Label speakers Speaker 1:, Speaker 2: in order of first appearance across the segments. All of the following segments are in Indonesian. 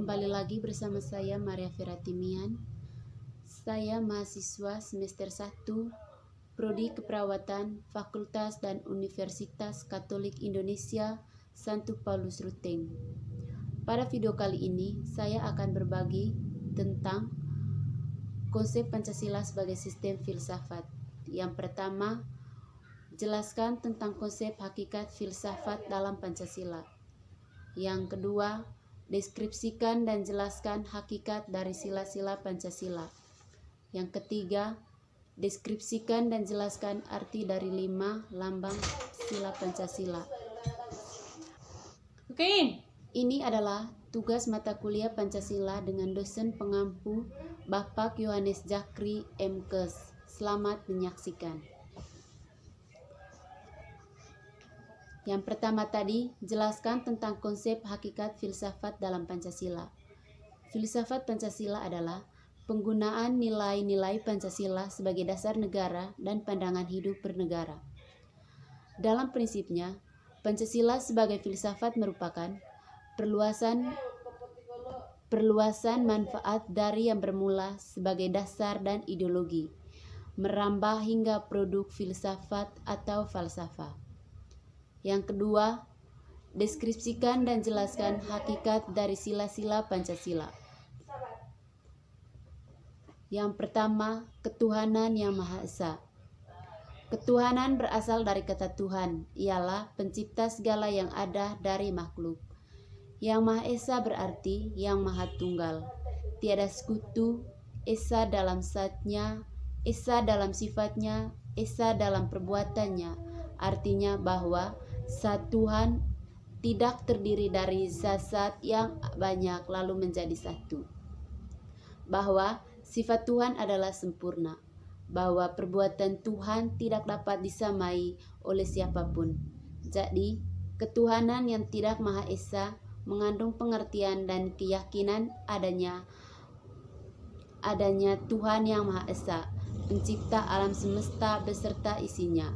Speaker 1: kembali lagi bersama saya Maria Feratimian. Saya mahasiswa semester 1 Prodi Keperawatan Fakultas dan Universitas Katolik Indonesia Santo Paulus Ruteng. Pada video kali ini saya akan berbagi tentang konsep Pancasila sebagai sistem filsafat. Yang pertama, jelaskan tentang konsep hakikat filsafat dalam Pancasila. Yang kedua, deskripsikan dan jelaskan hakikat dari sila-sila Pancasila. Yang ketiga, deskripsikan dan jelaskan arti dari 5 lambang sila Pancasila.
Speaker 2: Oke.
Speaker 1: Ini adalah tugas mata kuliah Pancasila dengan dosen pengampu Bapak Yohanes Jakri MKes. Selamat menyaksikan. Yang pertama tadi, jelaskan tentang konsep hakikat filsafat dalam Pancasila. Filsafat Pancasila adalah penggunaan nilai-nilai Pancasila sebagai dasar negara dan pandangan hidup bernegara. Dalam prinsipnya, Pancasila sebagai filsafat merupakan perluasan manfaat dari yang bermula sebagai dasar dan ideologi, merambah hingga produk filsafat atau falsafah. Yang kedua, deskripsikan dan jelaskan hakikat dari sila-sila Pancasila. Yang pertama, ketuhanan yang Maha Esa. Ketuhanan berasal dari kata Tuhan, ialah pencipta segala yang ada dari makhluk. Yang Maha Esa berarti yang Maha Tunggal, tiada sekutu, Esa dalam zatnya, Esa dalam sifatnya, Esa dalam perbuatannya. Artinya bahwa satu Tuhan tidak terdiri dari zat-zat yang banyak lalu menjadi satu. Bahwa sifat Tuhan adalah sempurna. Bahwa perbuatan Tuhan tidak dapat disamai oleh siapapun. Jadi, ketuhanan yang tidak Maha Esa mengandung pengertian dan keyakinan adanya Tuhan yang Maha Esa, pencipta alam semesta beserta isinya.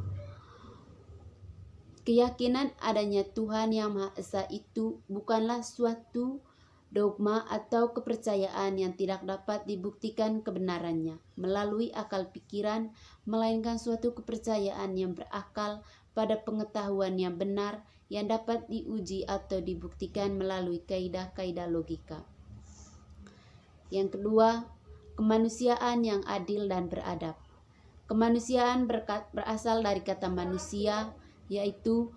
Speaker 1: Keyakinan adanya Tuhan yang Maha Esa itu bukanlah suatu dogma atau kepercayaan yang tidak dapat dibuktikan kebenarannya melalui akal pikiran, melainkan suatu kepercayaan yang berakal pada pengetahuan yang benar yang dapat diuji atau dibuktikan melalui kaidah-kaidah logika. Yang kedua, kemanusiaan yang adil dan beradab. Kemanusiaan berasal dari kata manusia, yaitu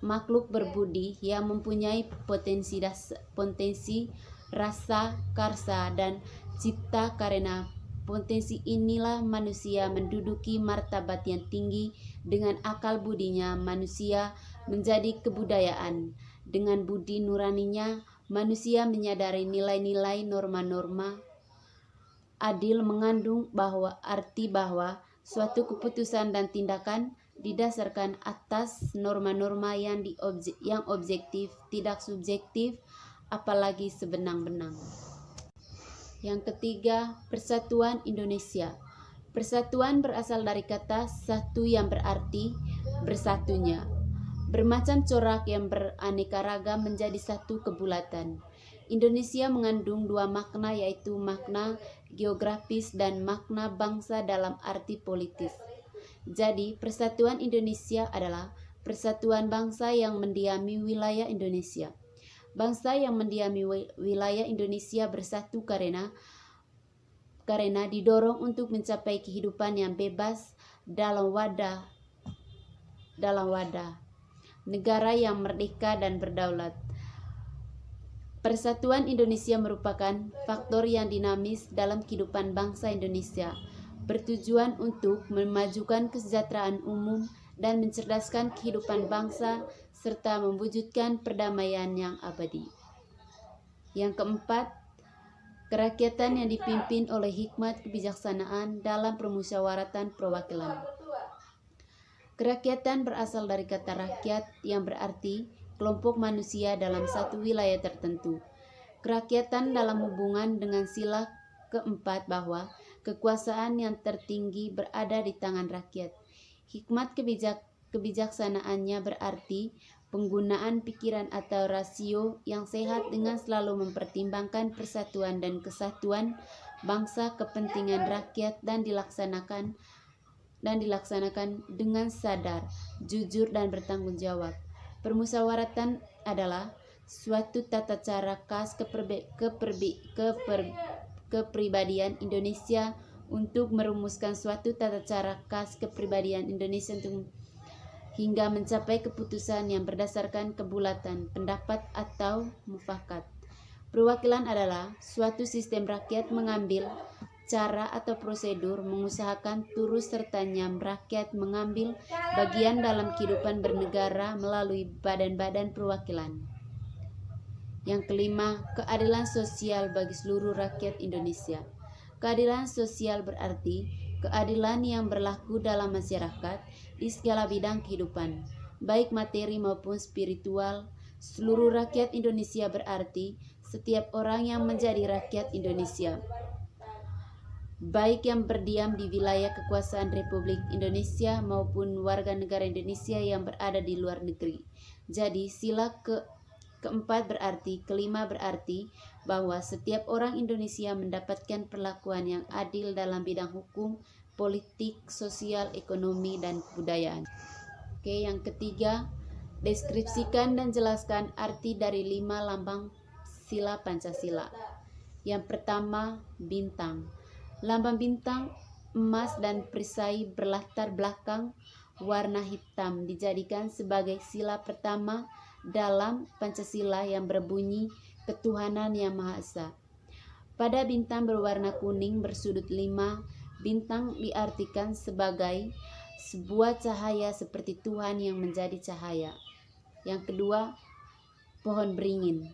Speaker 1: makhluk berbudi yang mempunyai potensi rasa, karsa, dan cipta. Karena potensi inilah manusia menduduki martabat yang tinggi. Dengan akal budinya manusia menjadi kebudayaan. Dengan budi nuraninya manusia menyadari nilai-nilai norma-norma. Adil mengandung arti bahwa suatu keputusan dan tindakan didasarkan atas norma-norma yang objektif, tidak subjektif, apalagi sebenang-benang. Yang ketiga, Persatuan Indonesia. Persatuan berasal dari kata satu yang berarti bersatunya. Bermacam corak yang beraneka ragam menjadi satu kebulatan. Indonesia mengandung 2 makna, yaitu makna geografis dan makna bangsa dalam arti politis. Jadi, Persatuan Indonesia adalah persatuan bangsa yang mendiami wilayah Indonesia. Bangsa yang mendiami wilayah Indonesia bersatu karena didorong untuk mencapai kehidupan yang bebas dalam wadah negara yang merdeka dan berdaulat. Persatuan Indonesia merupakan faktor yang dinamis dalam kehidupan bangsa Indonesia, bertujuan untuk memajukan kesejahteraan umum dan mencerdaskan kehidupan bangsa serta mewujudkan perdamaian yang abadi. Yang keempat, kerakyatan yang dipimpin oleh hikmat kebijaksanaan dalam permusyawaratan perwakilan. Kerakyatan berasal dari kata rakyat yang berarti kelompok manusia dalam satu wilayah tertentu. Kerakyatan dalam hubungan dengan sila keempat bahwa kekuasaan yang tertinggi berada di tangan rakyat. Hikmat kebijaksanaannya berarti penggunaan pikiran atau rasio yang sehat dengan selalu mempertimbangkan persatuan dan kesatuan bangsa, kepentingan rakyat dan dilaksanakan dengan sadar, jujur dan bertanggung jawab. Permusyawaratan adalah suatu tata cara khas kepribadian Indonesia untuk merumuskan suatu tata cara khas kepribadian Indonesia hingga mencapai keputusan yang berdasarkan kebulatan pendapat atau mufakat. Perwakilan adalah suatu sistem rakyat mengambil cara atau prosedur mengusahakan turut sertanya rakyat mengambil bagian dalam kehidupan bernegara melalui badan-badan perwakilan. Yang kelima, keadilan sosial bagi seluruh rakyat Indonesia. Keadilan sosial berarti keadilan yang berlaku dalam masyarakat di segala bidang kehidupan, baik materi maupun spiritual. Seluruh rakyat Indonesia berarti setiap orang yang menjadi rakyat Indonesia, baik yang berdiam di wilayah kekuasaan Republik Indonesia maupun warga negara Indonesia yang berada di luar negeri. Jadi sila keempat berarti, kelima berarti bahwa setiap orang Indonesia mendapatkan perlakuan yang adil dalam bidang hukum, politik, sosial, ekonomi, dan kebudayaan. Oke, yang ketiga, deskripsikan dan jelaskan arti dari 5 lambang sila Pancasila. Yang pertama, bintang. Lambang bintang emas dan perisai berlatar belakang warna hitam dijadikan sebagai sila pertama dalam Pancasila yang berbunyi ketuhanan yang Maha Esa. Pada bintang berwarna kuning bersudut 5, bintang diartikan sebagai sebuah cahaya seperti Tuhan yang menjadi cahaya. Yang kedua, pohon beringin.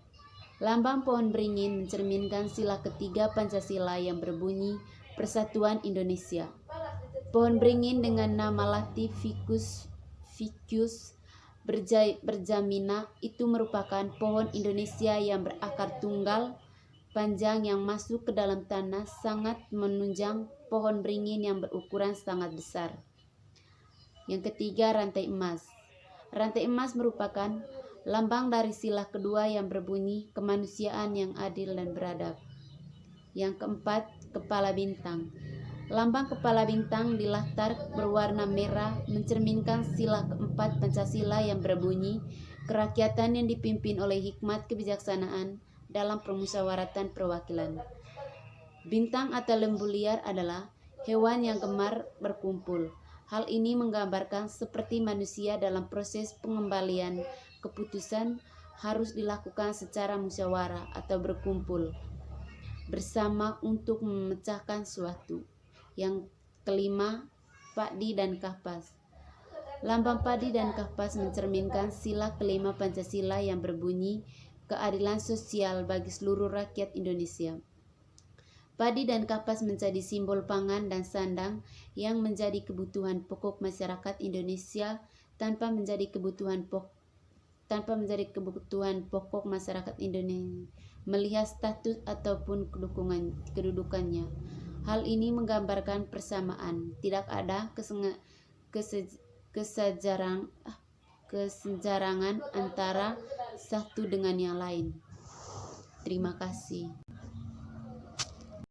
Speaker 1: Lambang pohon beringin mencerminkan sila ketiga Pancasila yang berbunyi Persatuan Indonesia. Pohon beringin dengan nama Latin Ficus berjamina itu merupakan pohon Indonesia yang berakar tunggal panjang yang masuk ke dalam tanah, sangat menunjang pohon beringin yang berukuran sangat besar. Yang ketiga, rantai emas. Rantai emas merupakan lambang dari sila kedua yang berbunyi kemanusiaan yang adil dan beradab. Yang keempat, kepala bintang. Lambang kepala bintang di latar berwarna merah mencerminkan sila keempat Pancasila yang berbunyi kerakyatan yang dipimpin oleh hikmat kebijaksanaan dalam permusyawaratan perwakilan. Bintang atau lembu liar adalah hewan yang gemar berkumpul. Hal ini menggambarkan seperti manusia dalam proses pengembalian keputusan harus dilakukan secara musyawarah atau berkumpul bersama untuk memecahkan suatu. Yang kelima, padi dan kapas. Lambang padi dan kapas mencerminkan sila kelima Pancasila yang berbunyi keadilan sosial bagi seluruh rakyat Indonesia. Padi dan kapas menjadi simbol pangan dan sandang yang menjadi kebutuhan pokok masyarakat Indonesia tanpa menjadi kebutuhan pokok masyarakat Indonesia melihat status ataupun kedudukannya. Hal ini menggambarkan persamaan, tidak ada kesenjarangan antara satu dengan yang lain. Terima kasih.